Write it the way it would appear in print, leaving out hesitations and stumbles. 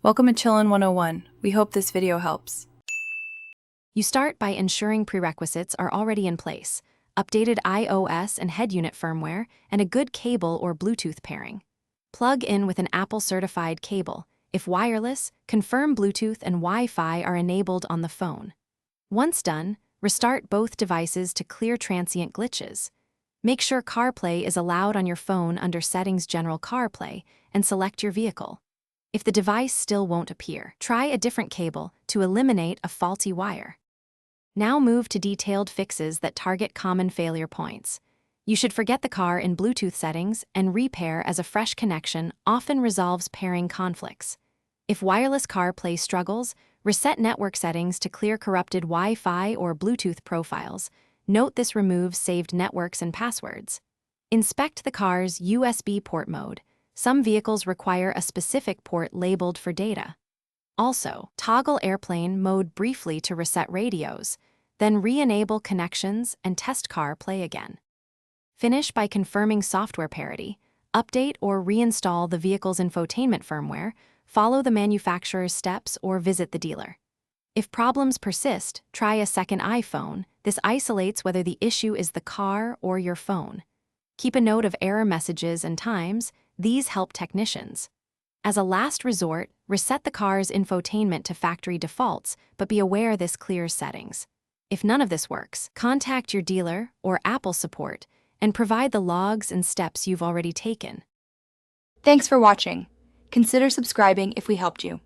Welcome to Chillin' 101. We hope this video helps. You start by ensuring prerequisites are already in place: updated iOS and head unit firmware, and a good cable or Bluetooth pairing. Plug in with an Apple-certified cable. If wireless, confirm Bluetooth and Wi-Fi are enabled on the phone. Once done, restart both devices to clear transient glitches. Make sure CarPlay is allowed on your phone under Settings General CarPlay and select your vehicle. If the device still won't appear, try a different cable to eliminate a faulty wire. Now move to detailed fixes that target common failure points. You should forget the car in Bluetooth settings, and repair as a fresh connection often resolves pairing conflicts. If wireless CarPlay struggles, reset network settings to clear corrupted Wi-Fi or Bluetooth profiles. Note this removes saved networks and passwords. Inspect the car's USB port mode. Some vehicles require a specific port labeled for data. Also, toggle airplane mode briefly to reset radios, then re-enable connections and test CarPlay again. Finish by confirming software parity, update or reinstall the vehicle's infotainment firmware, follow the manufacturer's steps, or visit the dealer. If problems persist, try a second iPhone. This isolates whether the issue is the car or your phone. Keep a note of error messages and times. These help technicians. As a last resort, reset the car's infotainment to factory defaults, but be aware this clears settings. If none of this works, contact your dealer or Apple support and provide the logs and steps you've already taken. Thanks for watching. Consider subscribing if we helped you.